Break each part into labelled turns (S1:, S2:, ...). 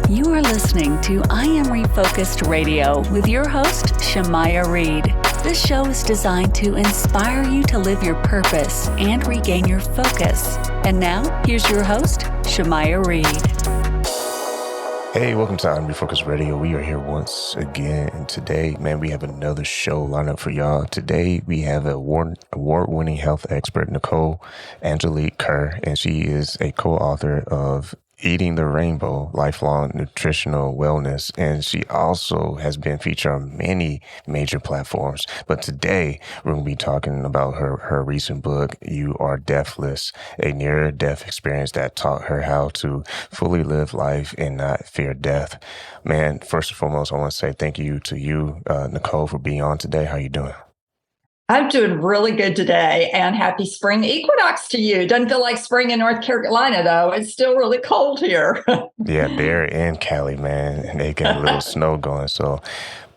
S1: You are listening to I Am Refocused Radio with your host, Shamaya Reed. This show is designed to inspire you to live your purpose and regain your focus. And now, here's your host, Shamaya Reed.
S2: Hey, welcome to I Am Refocused Radio. We are here once again, and today, man, we have another show lined up for y'all. Today, we have an award-winning health expert, Nicole Kerr, and she is a co-author of Eating the Rainbow, Lifelong Nutritional Wellness, and she also has been featured on many major platforms. But today, we're going to be talking about her recent book, You Are Deathless, a near-death experience that taught her how to fully live life and not fear death. Man, first and foremost, I want to say thank you to you, Nicole, for being on today. How you doing?
S3: I'm doing really good today, and happy spring equinox to you. Doesn't feel like spring in North Carolina, though. It's still really cold here.
S2: Yeah, they're in Cali, man, and they got a little snow going. So,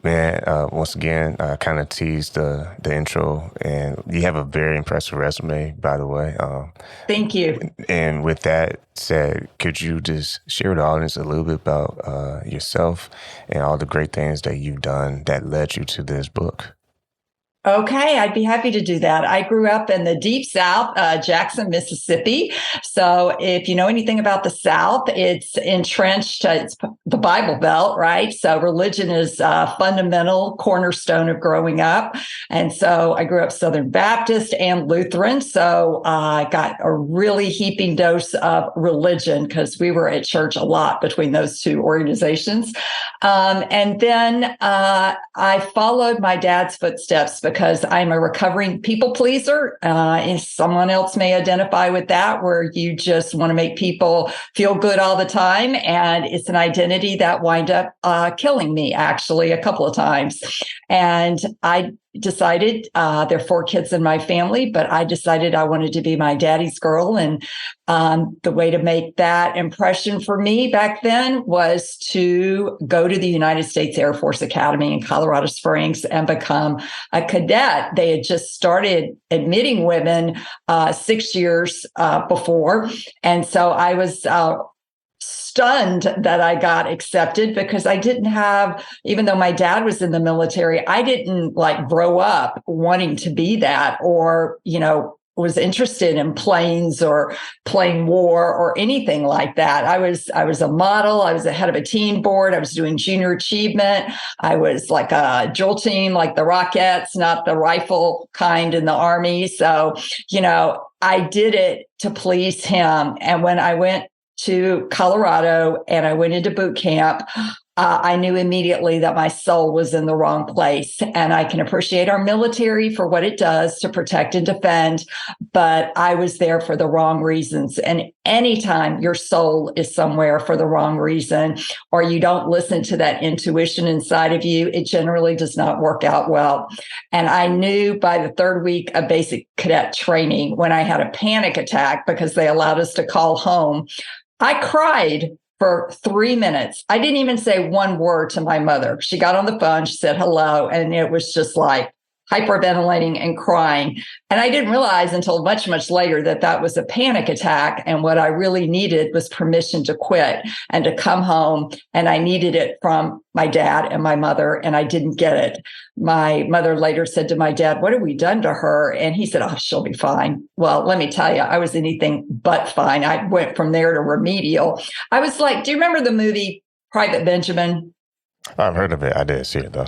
S2: man, once again, I kind of teased the intro, and you have a very impressive resume, by the way.
S3: Thank you.
S2: And with that said, could you just share with the audience a little bit about yourself and all the great things that you've done that led you to this book?
S3: Okay, I'd be happy to do that. I grew up in the deep South, Jackson, Mississippi. So if you know anything about the South, it's entrenched, it's the Bible Belt, right? So religion is a fundamental cornerstone of growing up. And so I grew up Southern Baptist and Lutheran. So I got a really heaping dose of religion because we were at church a lot between those two organizations. And then I followed my dad's footsteps because I'm a recovering people pleaser. And someone else may identify with that, where you just want to make people feel good all the time. And it's an identity that wound up killing me, actually, a couple of times. And I decided, there are 4 kids in my family, but I decided I wanted to be my daddy's girl. And the way to make that impression for me back then was to go to the United States Air Force Academy in Colorado Springs and become a cadet. They had just started admitting women 6 years before. And so I was stunned that I got accepted because I didn't have, even though my dad was in the military, I didn't like grow up wanting to be that, or, was interested in planes or playing war or anything like that. I was a model. I was the head of a team board. I was doing junior achievement. I was like a drill team, like the Rockettes, not the rifle kind in the Army. So, I did it to please him. And when I went to Colorado and I went into boot camp, I knew immediately that my soul was in the wrong place. And I can appreciate our military for what it does to protect and defend, but I was there for the wrong reasons. And anytime your soul is somewhere for the wrong reason, or you don't listen to that intuition inside of you, it generally does not work out well. And I knew by the 3rd week of basic cadet training, when I had a panic attack because they allowed us to call home, I cried for 3 minutes. I didn't even say one word to my mother. She got on the phone, she said hello, and it was just like hyperventilating and crying. And I didn't realize until much, much later that that was a panic attack. And what I really needed was permission to quit and to come home. And I needed it from my dad and my mother, and I didn't get it. My mother later said to my dad, "What have we done to her?" And he said, "Oh, she'll be fine." Well, let me tell you, I was anything but fine. I went from there to remedial. I was like, do you remember the movie Private Benjamin?
S2: I've heard of it. I didn't see it, though.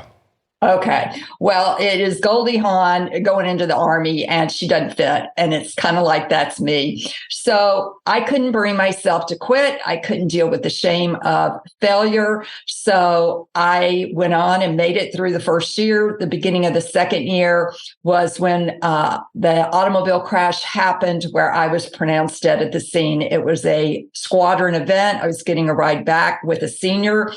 S3: Okay. Well, it is Goldie Hawn going into the Army, and she doesn't fit. And it's kind of like, that's me. So I couldn't bring myself to quit. I couldn't deal with the shame of failure. So I went on and made it through the first year. The beginning of the second year was when the automobile crash happened, where I was pronounced dead at the scene. It was a squadron event. I was getting a ride back with a senior.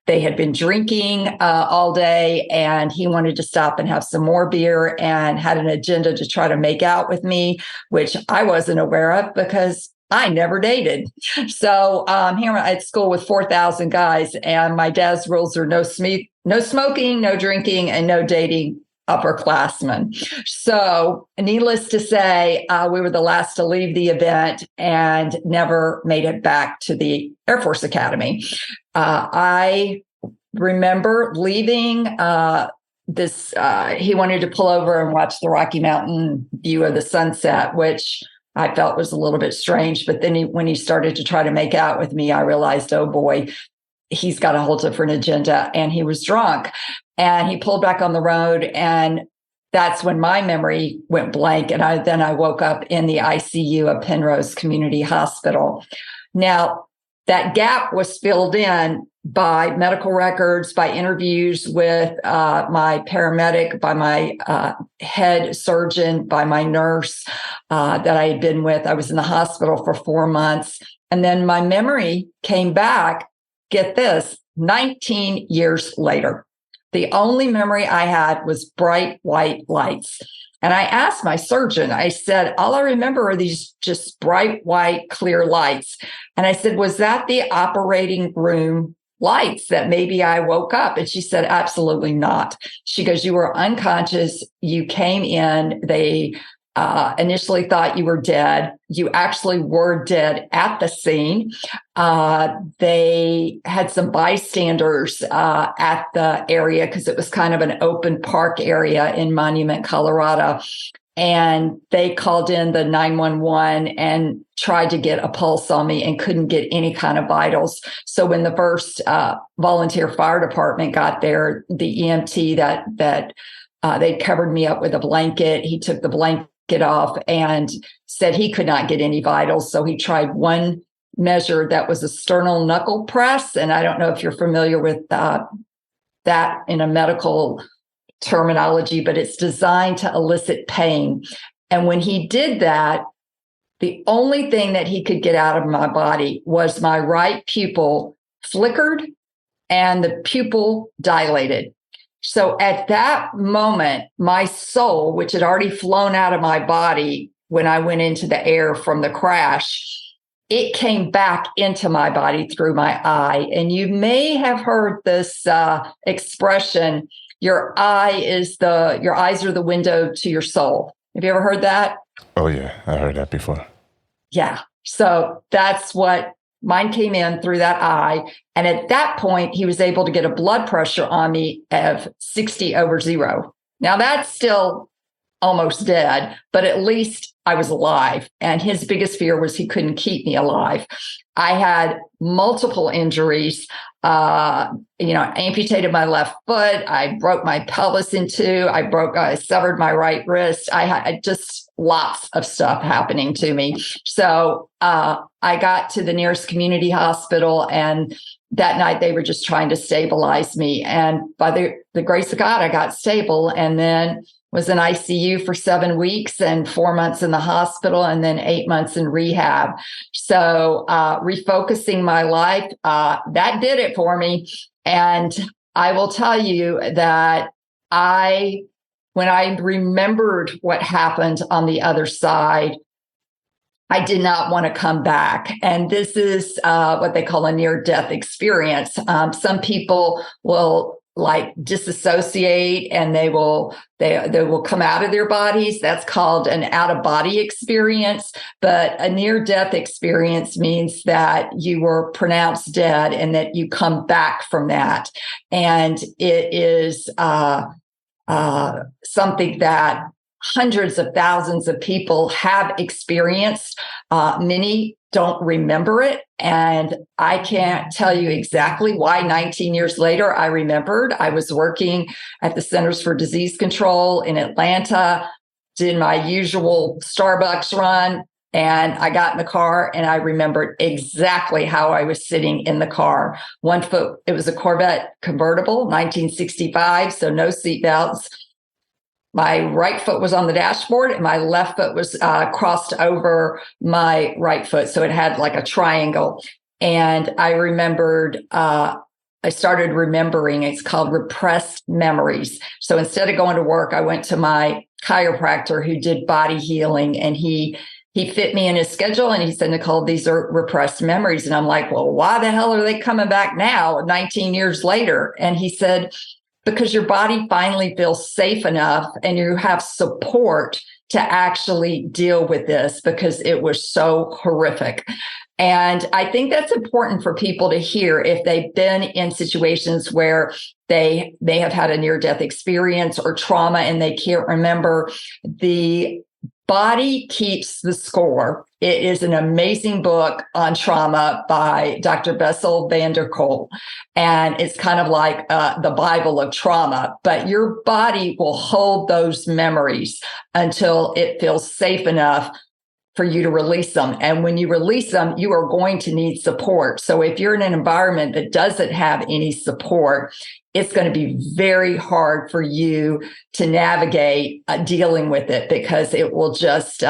S3: They had been drinking all day, and he wanted to stop and have some more beer and had an agenda to try to make out with me, which I wasn't aware of because I never dated. So here I'm at school with 4,000 guys, and my dad's rules are no smoking, no drinking, and no dating upperclassmen. So needless to say, we were the last to leave the event and never made it back to the Air Force Academy. I remember leaving he wanted to pull over and watch the Rocky Mountain view of the sunset, which I felt was a little bit strange. But then when he started to try to make out with me, I realized, oh boy, he's got a whole different agenda. And he was drunk and he pulled back on the road. And that's when my memory went blank. And I woke up in the ICU of Penrose Community Hospital. Now, that gap was filled in by medical records, by interviews with my paramedic, by my head surgeon, by my nurse that I had been with. I was in the hospital for 4 months. And then my memory came back, get this, 19 years later. The only memory I had was bright white lights. And I asked my surgeon, I said, all I remember are these just bright, white, clear lights. And I said, was that the operating room lights that maybe I woke up? And she said, absolutely not. She goes, you were unconscious. You came in. They initially thought you were dead. You actually were dead at the scene. They had some bystanders at the area because it was kind of an open park area in Monument, Colorado. And they called in the 911 and tried to get a pulse on me and couldn't get any kind of vitals. So when the first volunteer fire department got there, the EMT that they covered me up with a blanket. He took the blanket off and said he could not get any vitals. So he tried one measure that was a sternal knuckle press. And I don't know if you're familiar with that in a medical terminology, but it's designed to elicit pain. And when he did that, the only thing that he could get out of my body was my right pupil flickered and the pupil dilated. So at that moment, my soul, which had already flown out of my body when I went into the air from the crash, it came back into my body through my eye. And you may have heard this expression, your eyes are the window to your soul. Have you ever heard that?
S2: Oh, yeah. I heard that before.
S3: Yeah. So that's what mine came in through that eye. And at that point, he was able to get a blood pressure on me of 60/0. Now that's still almost dead, but at least I was alive. And his biggest fear was he couldn't keep me alive. I had multiple injuries. I amputated my left foot. I broke my pelvis in two. I severed my right wrist. I had just lots of stuff happening to me. So I got to the nearest community hospital, and that night they were just trying to stabilize me. And by the grace of God, I got stable, and then was in ICU for 7 weeks and 4 months in the hospital, and then 8 months in rehab. So refocusing my life, that did it for me. And I will tell you that when I remembered what happened on the other side, I did not want to come back. And this is what they call a near-death experience. Some people will disassociate and they will come out of their bodies. That's called an out-of-body experience. But a near-death experience means that you were pronounced dead and that you come back from that. And it is something that hundreds of thousands of people have experienced. Many don't remember it. And I can't tell you exactly why 19 years later I remembered. I was working at the Centers for Disease Control in Atlanta, did my usual Starbucks run, and I got in the car and I remembered exactly how I was sitting in the car. One foot, it was a Corvette convertible, 1965, so no seatbelts. My right foot was on the dashboard and my left foot was crossed over my right foot. So it had like a triangle. And I remembered, I started remembering, it's called repressed memories. So instead of going to work, I went to my chiropractor who did body healing, and he fit me in his schedule. And he said, Nicole, these are repressed memories. And I'm like, well, why the hell are they coming back now, 19 years later? And he said, because your body finally feels safe enough and you have support to actually deal with this because it was so horrific. And I think that's important for people to hear if they've been in situations where they have had a near-death experience or trauma and they can't remember. The body keeps the score. It is an amazing book on trauma by Dr. Bessel van der Kolk. And it's kind of like the Bible of trauma, but your body will hold those memories until it feels safe enough for you to release them. And when you release them, you are going to need support. So if you're in an environment that doesn't have any support, it's going to be very hard for you to navigate dealing with it because it will just,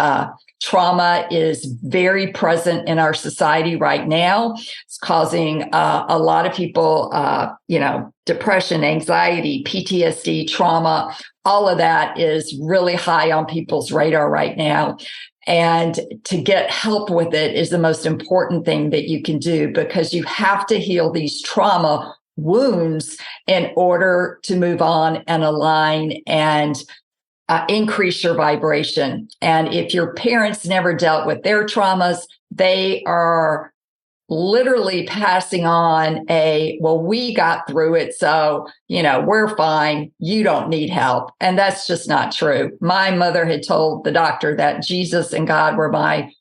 S3: trauma is very present in our society right now. It's causing a lot of people, depression, anxiety, PTSD, trauma. All of that is really high on people's radar right now. And to get help with it is the most important thing that you can do because you have to heal these trauma wounds in order to move on and align and increase your vibration. And if your parents never dealt with their traumas, they are literally passing on we got through it, so, we're fine. You don't need help. And that's just not true. My mother had told the doctor that Jesus and God were my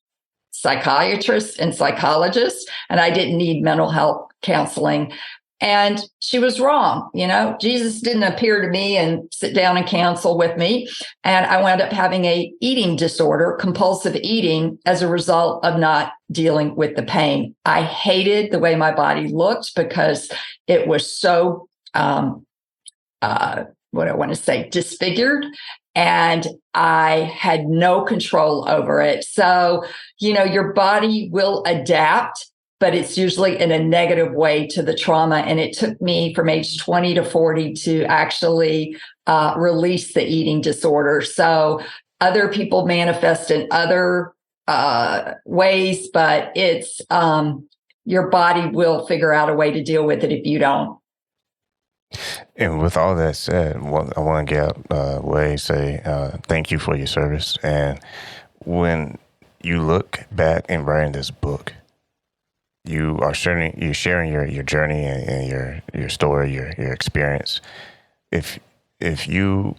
S3: psychiatrist and psychologist, and I didn't need mental health counseling. And she was wrong. Jesus didn't appear to me and sit down and counsel with me. And I wound up having a eating disorder, compulsive eating, as a result of not dealing with the pain. I hated the way my body looked because it was so, disfigured. And I had no control over it. So, your body will adapt, but it's usually in a negative way to the trauma. And it took me from age 20 to 40 to actually release the eating disorder. So other people manifest in other ways, but it's your body will figure out a way to deal with it if you don't.
S2: And with all that said, I want to get away, say thank you for your service. And when you look back and writing this book, you are sharing your journey and your story, your experience. If you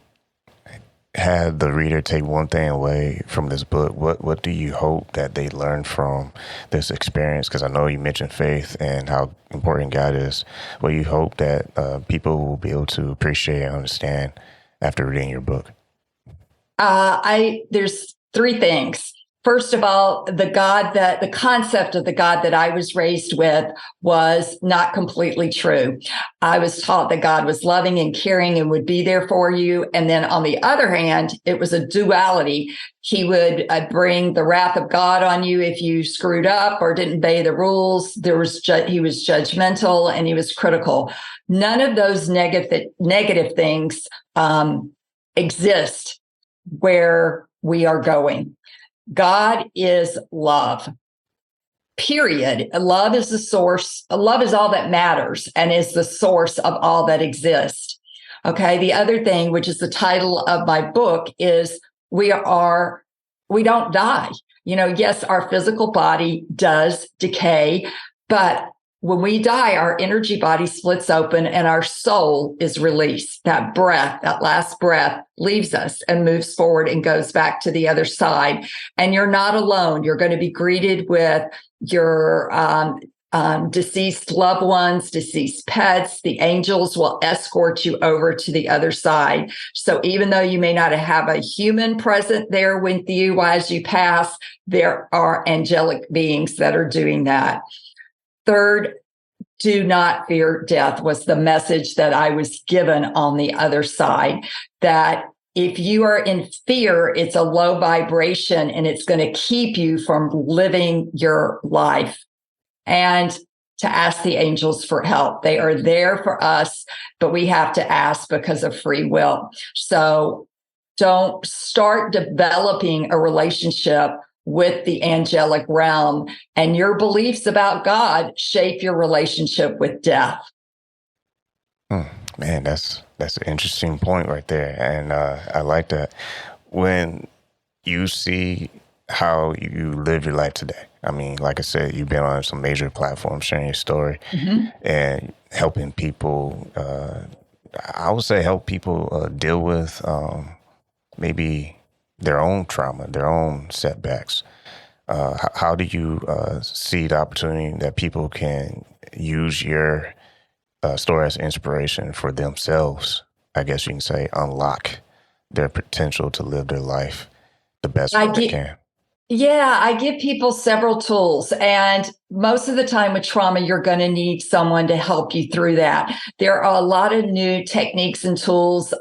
S2: had the reader take one thing away from this book, what do you hope that they learn from this experience? Because I know you mentioned faith and how important God is. What do you hope that people will be able to appreciate and understand after reading your book?
S3: There's three things. First of all, the concept of the God that I was raised with was not completely true. I was taught that God was loving and caring and would be there for you. And then on the other hand, it was a duality. He would bring the wrath of God on you if you screwed up or didn't obey the rules. He was judgmental and he was critical. None of those negative things exist where we are going. God is love, period. Love is the source. Love is all that matters and is the source of all that exists. Okay. The other thing, which is the title of my book, is we don't die. Yes, our physical body does decay, but when we die, our energy body splits open and our soul is released. That last breath leaves us and moves forward and goes back to the other side. And you're not alone. You're going to be greeted with your deceased loved ones, deceased pets. The angels will escort you over to the other side. So even though you may not have a human present there with you as you pass, there are angelic beings that are doing that. Third, do not fear death was the message that I was given on the other side, that if you are in fear, it's a low vibration and it's going to keep you from living your life. And to ask the angels for help. They are there for us, but we have to ask because of free will. So don't start developing a relationship with the angelic realm, and your beliefs about God shape your relationship with death.
S2: Man, that's an interesting point right there, and I like that. When you see how you live your life today, I mean, like I said, you've been on some major platforms sharing your story and helping people. I would say help people deal with maybe their own trauma, their own setbacks. How do you see the opportunity that people can use your story as inspiration for themselves? I guess you can say unlock their potential to live their life the best way they can.
S3: Yeah, I give people several tools, and most of the time with trauma, you're going to need someone to help you through that. There are a lot of new techniques and tools,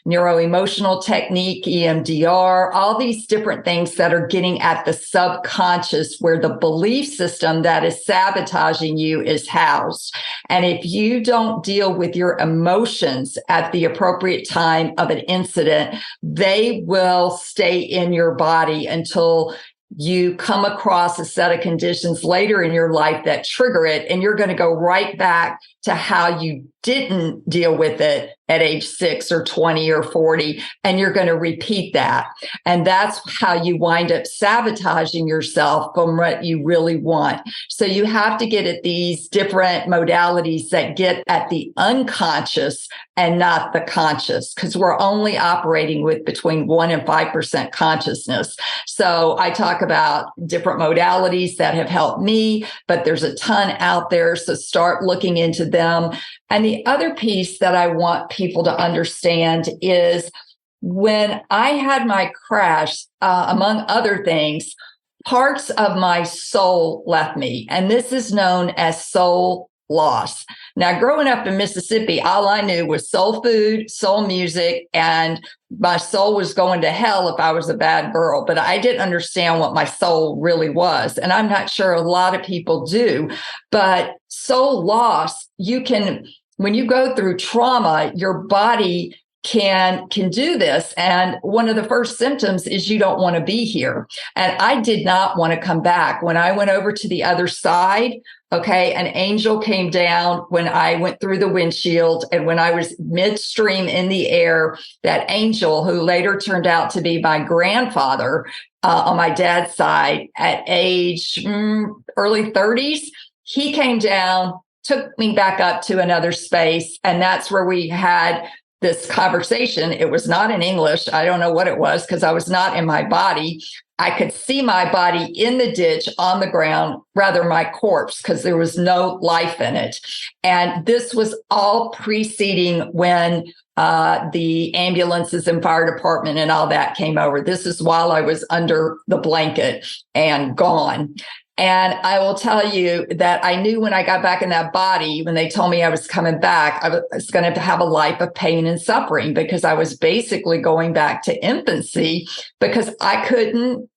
S3: neuro-emotional technique, EMDR, all these different things that are getting at the subconscious where the belief system that is sabotaging you is housed. And if you don't deal with your emotions at the appropriate time of an incident, they will stay in your body until you come across a set of conditions later in your life that trigger it, and you're going to go right back to how you didn't deal with it at age 6 or 20 or 40, and you're going to repeat that. And that's how you wind up sabotaging yourself from what you really want. So you have to get at these different modalities that get at the unconscious and not the conscious, because we're only operating with between 1% and 5% consciousness. So I talk about different modalities that have helped me, but there's a ton out there. So start looking into them. And the other piece that I want people to understand is when I had my crash, among other things, parts of my soul left me. And this is known as soul loss. Now, growing up in Mississippi, all I knew was soul food, soul music, and my soul was going to hell if I was a bad girl. But I didn't understand what my soul really was. And I'm not sure a lot of people do. But soul loss, you can, when you go through trauma, your body can do this. And one of the first symptoms is you don't want to be here. And I did not want to come back. When I went over to the other side, okay, an angel came down when I went through the windshield. And when I was midstream in the air, that angel, who later turned out to be my grandfather on my dad's side at age early 30s, he came down, took me back up to another space. And that's where we had this conversation. It was not in English. I don't know what it was because I was not in my body. I could see my body in the ditch on the ground, rather my corpse, because there was no life in it. And this was all preceding when the ambulances and fire department and all that came over. This is while I was under the blanket and gone. And I will tell you that I knew when I got back in that body, when they told me I was coming back, I was going to have a life of pain and suffering, because I was basically going back to infancy, because I couldn't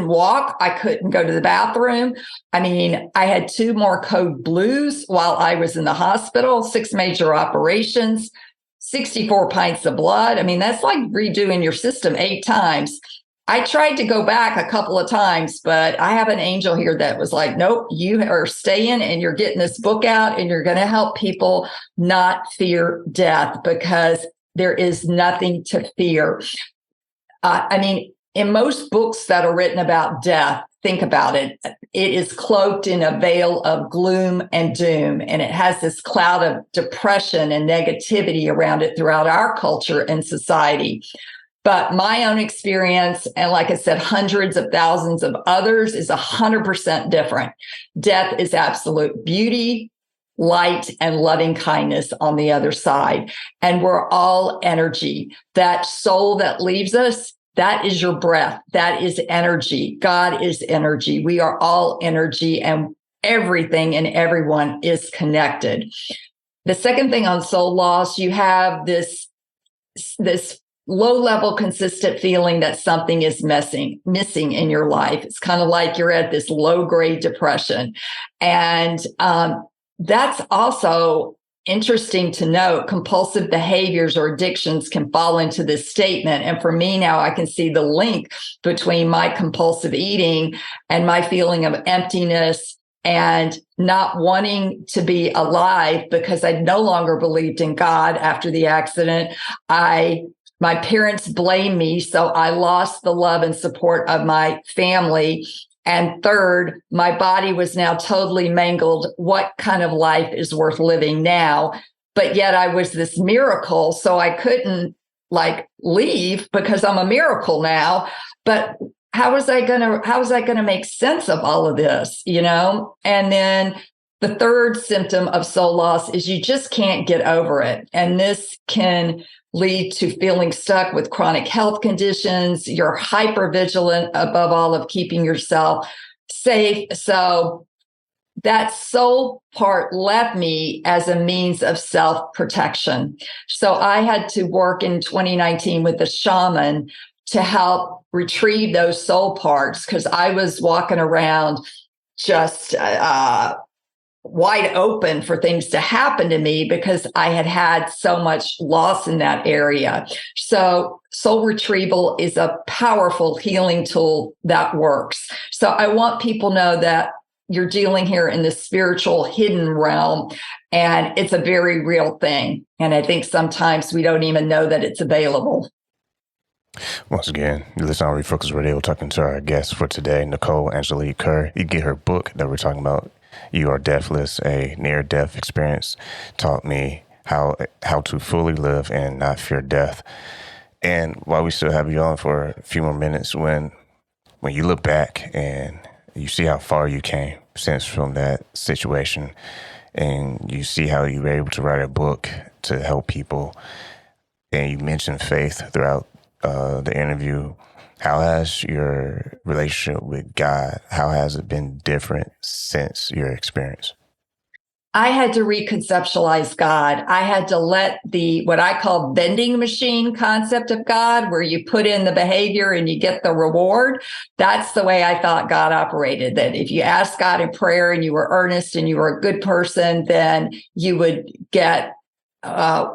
S3: walk. I couldn't go to the bathroom. I mean, I had 2 more code blues while I was in the hospital, 6 major operations, 64 pints of blood. I mean, that's like redoing your system 8 times. I tried to go back a couple of times, but I have an angel here that was like, nope, you are staying and you're getting this book out and you're going to help people not fear death, because there is nothing to fear. I mean, in most books that are written about death, think about it. It is cloaked in a veil of gloom and doom, and it has this cloud of depression and negativity around it throughout our culture and society. But my own experience, and like I said, hundreds of thousands of others, is 100% different. Death is absolute beauty, light, and loving kindness on the other side. And we're all energy. That soul that leaves us, that is your breath. That is energy. God is energy. We are all energy, and everything and everyone is connected. The second thing on soul loss, you have this low-level consistent feeling that something is missing in your life. It's kind of like you're at this low-grade depression. And that's also interesting to note. Compulsive behaviors or addictions can fall into this statement. And for me now, I can see the link between my compulsive eating and my feeling of emptiness and not wanting to be alive because I no longer believed in God after the accident. My parents blamed me, so I lost the love and support of my family. And third, my body was now totally mangled. What kind of life is worth living now? But yet I was this miracle, so I couldn't leave because I'm a miracle now. But how was I gonna make sense of all of this, And then the third symptom of soul loss is you just can't get over it. And this can lead to feeling stuck with chronic health conditions. You're hypervigilant above all of keeping yourself safe. So that soul part left me as a means of self-protection. So I had to work in 2019 with a shaman to help retrieve those soul parts because I was walking around just wide open for things to happen to me because I had so much loss in that area. So soul retrieval is a powerful healing tool that works. So I want people to know that you're dealing here in the spiritual hidden realm, and it's a very real thing. And I think sometimes we don't even know that it's available.
S2: Once again, you listen on Refocus Radio, talking to our guest for today, Nicole Kerr. You get her book that we're talking about, You Are Deathless, a near-death experience, taught me how to fully live and not fear death. And while we still have you on for a few more minutes, when you look back and you see how far you came since from that situation, and you see how you were able to write a book to help people, and you mentioned faith throughout the interview, how has your relationship with God, how has it been different since your experience?
S3: I had to reconceptualize God. I had to let what I call vending machine concept of God, where you put in the behavior and you get the reward. That's the way I thought God operated, that if you asked God in prayer and you were earnest and you were a good person, then you would get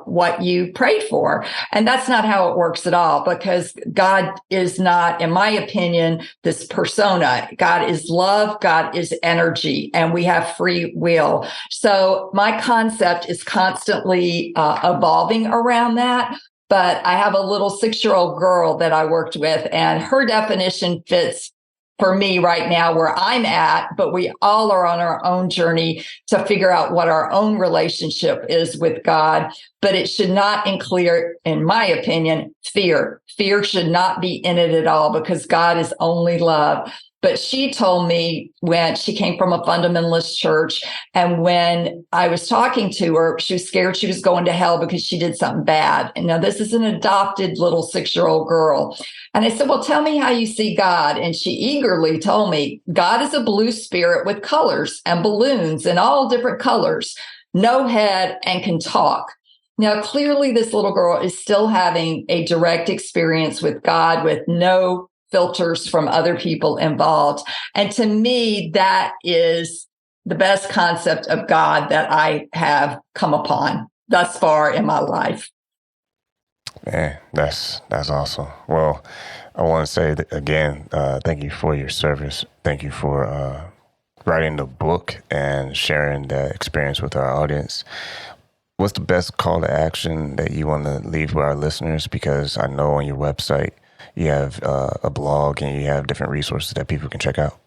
S3: what you prayed for. And that's not how it works at all, because God is not, in my opinion, this persona. God is love, God is energy, and we have free will. So my concept is constantly evolving around that. But I have a little 6-year-old girl that I worked with, and her definition fits for me right now where I'm at, but we all are on our own journey to figure out what our own relationship is with God. But it should not include, in my opinion, fear. Fear should not be in it at all, because God is only love. But she told me, when she came from a fundamentalist church, and when I was talking to her, she was scared she was going to hell because she did something bad. And now this is an adopted little 6-year-old girl. And I said, well, tell me how you see God. And she eagerly told me, God is a blue spirit with colors and balloons and all different colors, no head, and can talk. Now, clearly, this little girl is still having a direct experience with God with no filters from other people involved. And to me, that is the best concept of God that I have come upon thus far in my life.
S2: Man, that's awesome. Well, I want to say that again, thank you for your service. Thank you for writing the book and sharing that experience with our audience. What's the best call to action that you want to leave with our listeners? Because I know on your website, you have a blog and you have different resources that people can check out.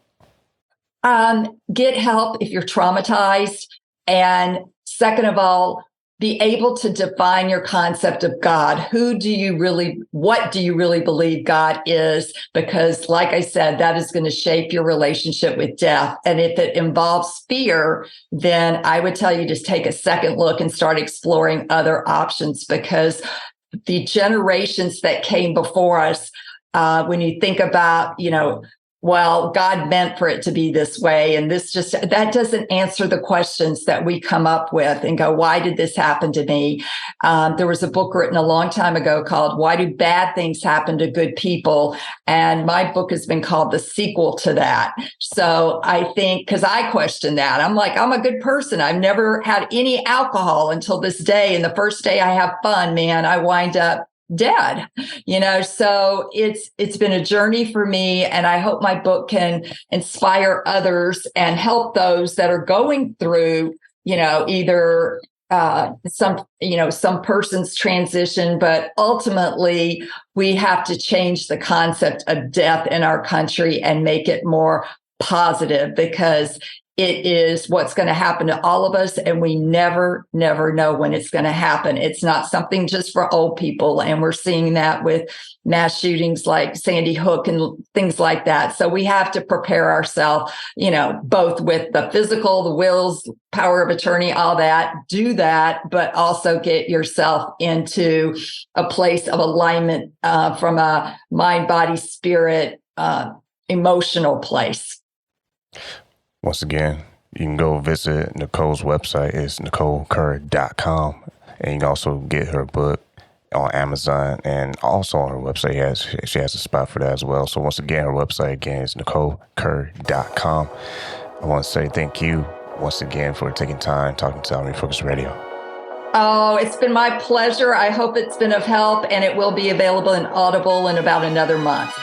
S3: Get help if you're traumatized. And second of all, be able to define your concept of God. What do you really believe God is? Because like I said, that is going to shape your relationship with death. And if it involves fear, then I would tell you just take a second look and start exploring other options, because the generations that came before us, when you think about, well, God meant for it to be this way. And that doesn't answer the questions that we come up with and go, why did this happen to me? There was a book written a long time ago called Why Do Bad Things Happen to Good People? And my book has been called the sequel to that. So I think, because I question that, I'm like, I'm a good person. I've never had any alcohol until this day. And the first day I have fun, man, I wind up dead, so it's been a journey for me, and I hope my book can inspire others and help those that are going through, either some person's transition, but ultimately we have to change the concept of death in our country and make it more positive, because it is what's going to happen to all of us, and we never know when it's going to happen. It's not something just for old people, and we're seeing that with mass shootings like Sandy Hook and things like that. So we have to prepare ourselves, both with the physical, the wills, power of attorney, all that, do that, but also get yourself into a place of alignment from a mind, body, spirit, emotional place.
S2: Once again, you can go visit Nicole's website. It's NicoleKerr.com. And you can also get her book on Amazon, and also on her website, she has a spot for that as well. So once again, her website again is NicoleKerr.com. I want to say thank you once again for taking time talking to Refocus Radio.
S3: Oh, it's been my pleasure. I hope it's been of help, and it will be available in Audible in about another month.